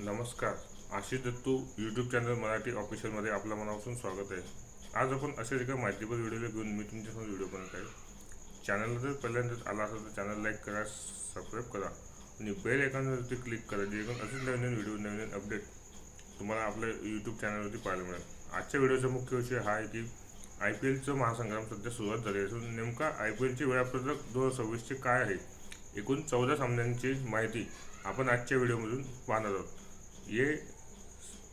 नमस्कार. Ashish Dattu YouTube channel Marathi ऑफिशियलमध्ये आपल्या मनापासून स्वागत आहे. आज आपण अशाच एका माहितीपर व्हिडिओला घेऊन मी तुमच्यासमोर व्हिडिओ बनवत आहे. चॅनलला जर पहिल्यांदाच आला असेल तर चॅनल लाईक करा, सबस्क्राईब करा आणि बेल आयकॉनवरती क्लिक करा, जेणेकरून असेच नवीन व्हिडिओ नवीन अपडेट तुम्हाला आपल्या यूट्यूब चॅनलवरती पाहायला मिळेल. आजच्या व्हिडिओचा मुख्य विषय हा आहे की IPLचं महासंग्राम सध्या सुरुवात झाली असून नेमका IPLचे वेळापत्रक 2026चे काय आहे, एकूण 14 सामन्यांची माहिती आपण आजच्या व्हिडिओमधून पाहणार आहोत. हे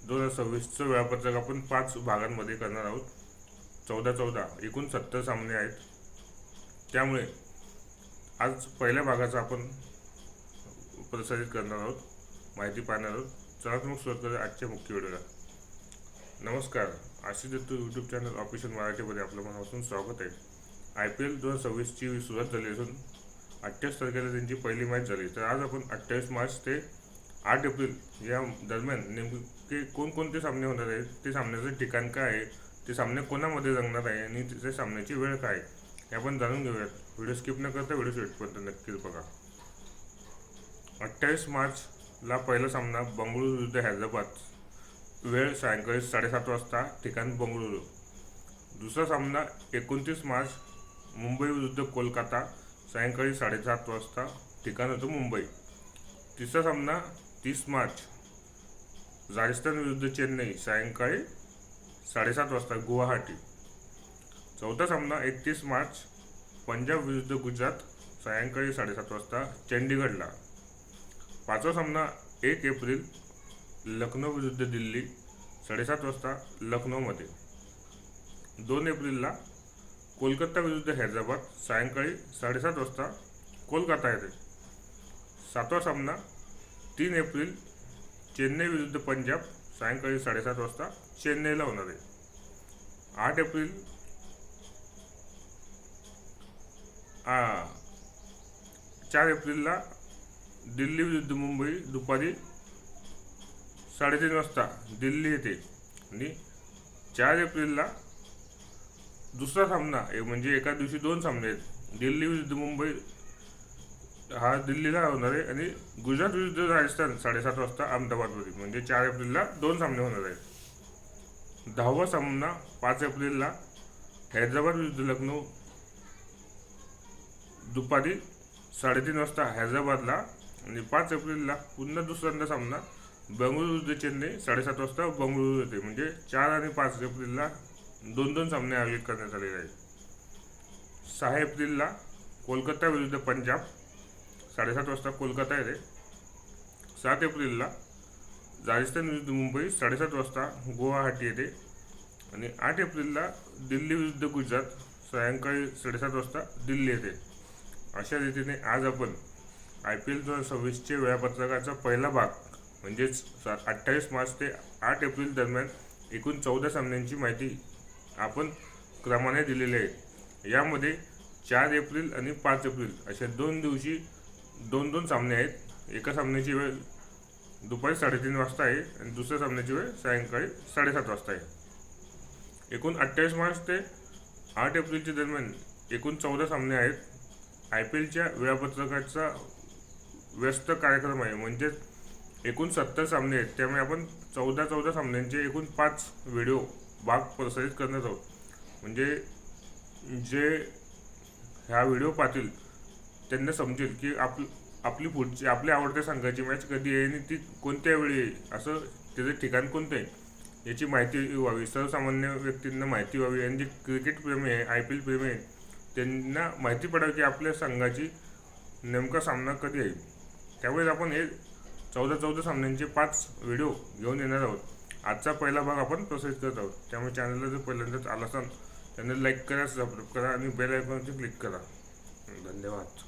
2026चं वेळापत्रक आपण 5 भागांमध्ये करणार आहोत. 14 एकूण 70 सामने आहेत. त्यामुळे आज पहिल्या भागाचा आपण प्रसारित करणार आहोत, माहिती पाहणार आहोत. चला तर मग सुरुवात करूया आजच्या मुख्य व्हिडिओला. नमस्कार. Ashish Dattu YouTube channel official मराठीमध्ये आपलं मनापासून स्वागत आहे. IPL 2026ची सुरुवात झाली असून 28 तारखेला त्यांची पहिली मॅच झाली. तर आज आपण 28 मार्च ते 8 एप्रिल या दरम्यान नेमके कोणकोणते सामने होणार आहेत, ते सामन्याचं ठिकाण काय आहे, ते सामने कोणामध्ये रंगणार आहे आणि त्या सामन्याची वेळ काय हे आपण जाणून घेऊयात. व्हिडिओ स्किप न करता व्हिडिओ शेवटपर्यंत नक्कीच बघा. 28 मार्चला पहिला सामना बंगळुरू विरुद्ध हैदराबाद, वेळ सायंकाळी 7:30 वाजता, ठिकाण बंगळुरू. दुसरा सामना 29 मार्च मुंबई विरुद्ध कोलकाता, सायंकाळी 7:30 वाजता, ठिकाण होतं मुंबई. तिसरा सामना 30 मार्च राजस्थान विरुद्ध चेन्नई, सायंकाळी 7:30 वाजता, गुवाहाटी. चौथा सामना 31 मार्च पंजाब विरुद्ध गुजरात, सायंकाळी 7:30 वाजता, चंडीगडला. पाचवा सामना 1 एप्रिल लखनौ विरुद्ध दिल्ली, 7:30 वाजता, लखनौमध्ये. 2 एप्रिलला कोलकाता विरुद्ध हैदराबाद, सायंकाळी 7:30 वाजता, कोलकाता येथे. सातवा सामना 3 एप्रिल चेन्नई विरुद्ध पंजाब, सायंकाळी 7:30 वाजता, चेन्नईला होणार आहे. 8 एप्रिल 4 एप्रिलला दिल्ली विरुद्ध मुंबई, दुपारी 3:30 वाजता, दिल्ली येथे. आणि 4 एप्रिलला दुसरा सामना म्हणजे एका दिवशी 2 सामने आहेत. दिल्ली विरुद्ध मुंबई हा दिल्लीला होणार आहे आणि गुजरात विरुद्ध राजस्थान 7:30 वाजता, अहमदाबादमध्ये. म्हणजे 4 एप्रिलला 2 सामने होणार आहेत. 10वा सामना 5 एप्रिलला हैदराबाद विरुद्ध लखनौ, दुपारी 3:30 वाजता, हैदराबादला. आणि 5 एप्रिलला पुन्हा दुसऱ्यांदा सामना बंगळुरू विरुद्ध चेन्नई, 7:30 वाजता, बंगळुरू येथे. म्हणजे 4 आणि 5 एप्रिलला 2-2 सामने आयोजित करण्यात आलेले आहेत. 6 एप्रिलला कोलकाता विरुद्ध पंजाब, 7:30 वाजता, कोलकाता येथे. 7 एप्रिलला राजस्थान विरुद्ध मुंबई, 7:30 वाजता, गुवाहाटी येथे. आणि 8 एप्रिलला दिल्ली विरुद्ध गुजरात, सायंकाळी 7:30 वाजता, दिल्ली येथे. अशा रीतीने आज आपण IPL 2026चे वेळापत्रकाचा पहिला भाग म्हणजेच 28 मार्च ते 8 एप्रिल दरम्यान एकूण 14 सामन्यांची माहिती आपण क्रमाने दिलेली आहे. यामध्ये 4 एप्रिल आणि 5 एप्रिल अशा 2 दिवशी 2-2 सामने आहेत. एका सामन्याची वेळ दुपारी 3:30 वाजता आहे आणि दुसऱ्या सामन्याची वेळ सायंकाळी 7:30 वाजता आहे. एकूण 28 मार्च ते 8 एप्रिलच्या दरम्यान एकूण 14 सामने आहेत. IPLच्या वेळापत्रकाचा व्यस्त कार्यक्रम आहे, म्हणजेच एकूण 70 सामने आहेत. त्यामुळे आपण 14 सामन्यांचे एकूण 5 व्हिडिओ भाग प्रसारित करणार आहोत. म्हणजे जे ह्या व्हिडिओ पाहतील त्यांना समजेल की आपली पुढची आपल्या आवडत्या संघाची मॅच कधी आहे आणि ती कोणत्या वेळी आहे, असं त्याचं ठिकाण कोणतं आहे याची माहिती व्हावी. सर्वसामान्य व्यक्तींना माहिती व्हावी आणि जे क्रिकेट प्रेमी आहे, IPL प्रेमी आहे, त्यांना माहिती पडावी की आपल्या संघाची नेमका सामना कधी आहे. त्यावेळेस आपण हे 14 सामन्यांचे 5 व्हिडिओ घेऊन येणार आहोत. आजचा पहिला भाग आपण प्रसारित करत आहोत. त्यामुळे चॅनलला जर पहिल्यांदाच आला असाल त्यांना लाईक करा, सबस्क्राईब करा आणि बेल आयकॉनवरती क्लिक करा. धन्यवाद.